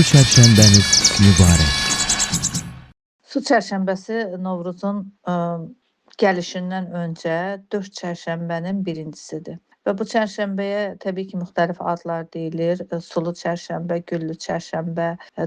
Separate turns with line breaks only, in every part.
Su çərşənbəniz mübarək.
Su çərşənbəsi Novruzun gəlişindən öncə 4 çərşənbənin birincisidir. Və bu çərşənbəyə təbii ki, müxtəlif adlar deyilir. Sulu çərşənbə, güllü çərşənbə,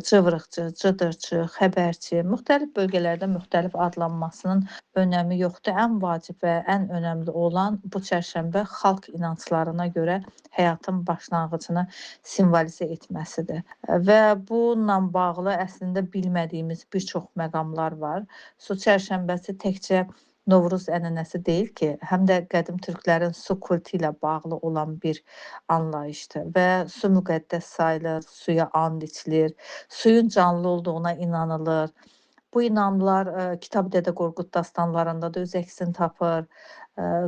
cıvrıqçı, cıdırçı, xəbərçi. Müxtəlif bölgələrdə müxtəlif adlanmasının önəmi yoxdur. Ən vacib və ən önəmli olan bu çərşənbə xalq inanclarına görə həyatın başlanğıcını simvolizə etməsidir. Və bununla bağlı əslində bilmədiyimiz bir çox məqamlar var. Su çərşənbəsi təkcə Novruz ənənəsi deyil ki, həm də qədim türklərin su kultu ilə bağlı olan bir anlayışdır və su müqəddəs sayılır, suya and içilir, suyun canlı olduğuna inanılır. Bu inanımlar Kitab-ı Dədə Qorqud dastanlarında da öz əksini tapır.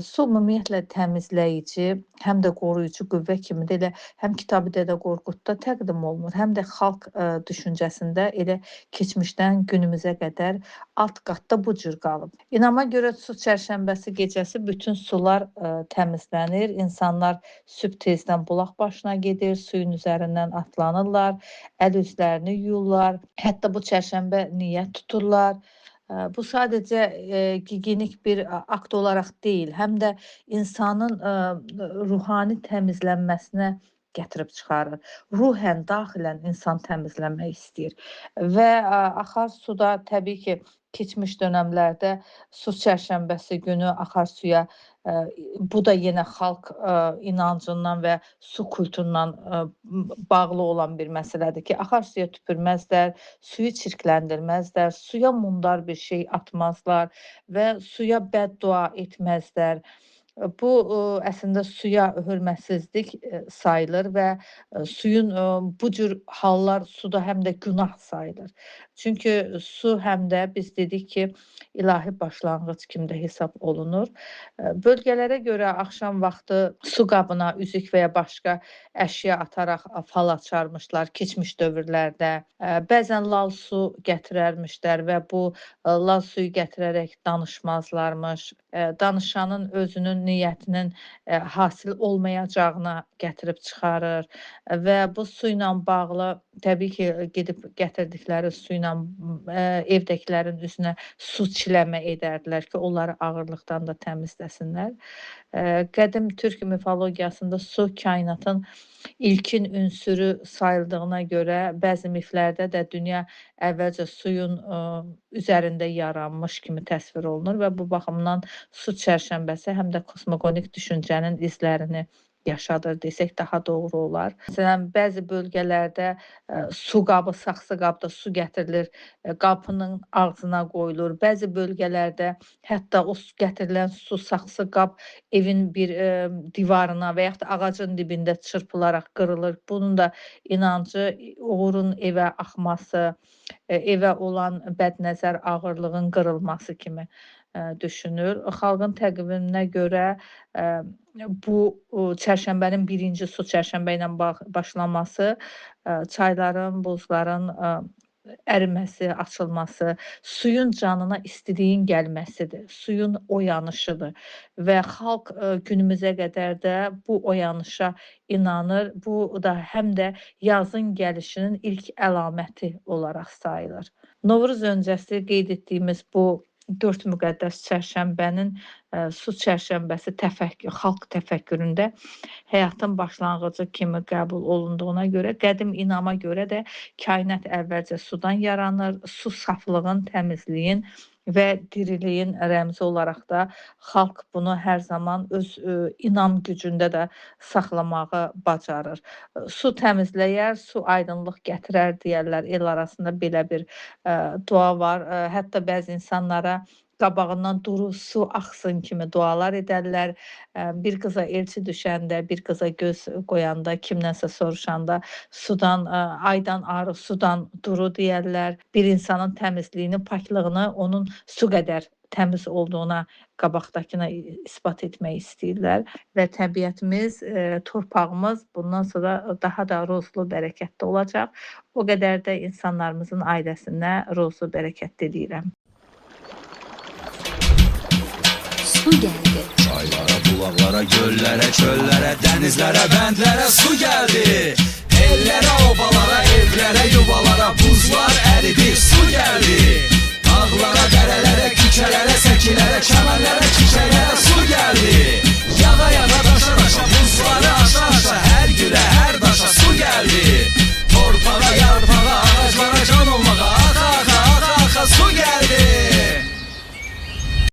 Su ümumiyyətlə təmizləyici, həm də qoruyucu qüvvə kimi də elə həm Kitab-ı Dədə Qorqudda təqdim olunur, həm də xalq düşüncəsində elə keçmişdən günümüzə qədər alt qatda bu cür qalıb. İnama görə su çərşənbəsi gecəsi bütün sular təmizlənir, insanlar sübh tezdən bulaq başına gedir, suyun üzərindən atlanırlar, əl üzlərini yuyurlar, hətta bu çərşənbə niyyət tuturlar. Bu sadəcə gigiyenik bir akt olaraq deyil, həm də insanın ruhani təmizlənməsinə gətirib çıxarır. Ruhən, daxilən insan təmizlənmək istəyir. Və axar suda təbii ki, keçmiş dönəmlərdə su çərşənbəsi günü axar suya bu da yenə xalq inancından və su kultundan bağlı olan bir məsələdir ki, axar suya tüpürməzlər, suyu çirkləndirməzlər, suya mundar bir şey atmazlar və suya bəddua etməzlər. Bu əslində suya hörmətsizlik sayılır və suyun bu cür hallar suda həm də günah sayılır. Çünki su həm də biz dedik ki, ilahi başlanğıc kimi də hesab olunur. Bölgələrə görə axşam vaxtı su qabına üzük və ya başqa əşya ataraq fal açarmışlar keçmiş dövrlərdə. Bəzən lal su gətirərmişlər və bu lal suyu gətirərək danışmazlarmış. Danışanın özünün niyyətinin hasil olmayacağına gətirib çıxarır və bu su ilə bağlı təbii ki, gedib gətirdikləri su ilə evdəkilərin üzünə su çiləmə edərdilər ki, onları ağırlıqdan da təmizləsinlər. Qədim türk mifologiyasında su kainatın ilkin ünsürü sayıldığına görə bəzi miflərdə də dünya əvvəlcə suyun üzərində yaranmış kimi təsvir olunur və bu baxımdan su çərşənbəsi həm də kosmogonik düşüncənin izlərini yaşadır desək daha doğru olar. Məsələn, bəzi bölgələrdə su qabı, saxsı qabda su gətirilir, qapının ağzına qoyulur. Bəzi bölgələrdə hətta o gətirilən su, saxsı qab evin bir divarına və yaxud da ağacın dibində çırpılaraq qırılır. Bunun da inancı uğurun evə axması, evə olan bədnəzər ağırlığın qırılması kimi düşünür. Xalqın təqviminə görə bu çərşənbənin birinci su çərşənbə ilə başlaması çayların, buzların əriməsi, açılması, suyun canına istiliyin gəlməsidir, suyun oyanışıdır və xalq günümüzə qədər də bu oyanışa inanır. Bu da həm də yazın gəlişinin ilk əlaməti olaraq sayılır. Novruz öncəsi qeyd etdiyimiz bu 4 müqəddəs çərşənbənin su çərşənbəsi xalq təfəkküründə həyatın başlanğıcı kimi qəbul olunduğuna görə, qədim inama görə də kainat əvvəlcə sudan yaranır, su saflığın, təmizliyin və diriliyin rəmzi olaraq da xalq bunu hər zaman öz inam gücündə də saxlamağı bacarır. Su təmizləyər, su aydınlıq gətirər deyərlər. El arasında belə bir dua var. Hətta bəzi insanlara qabağından duru su axsın kimi dualar edərlər. Bir qıza elçi düşəndə, bir qıza göz qoyanda, kimdənsə soruşanda sudan, aydan arı, sudan duru deyərlər. Bir insanın təmizliyini, paklığını onun su qədər təmiz olduğuna, qabaqdakına isbat etmək istəyirlər və təbiətimiz, torpağımız bundan sonra daha da ruzlu, bərəkətli olacaq. O qədər də insanlarımızın ailəsinə ruzlu, bərəkətli deyirəm.
Su gəldi.
Çaylara, bulaqlara, göllərə, çöllərə, dənizlərə, bəndlərə su gəldi. Ellərə, obalara, evlərə, yuvalara. çəmənlərə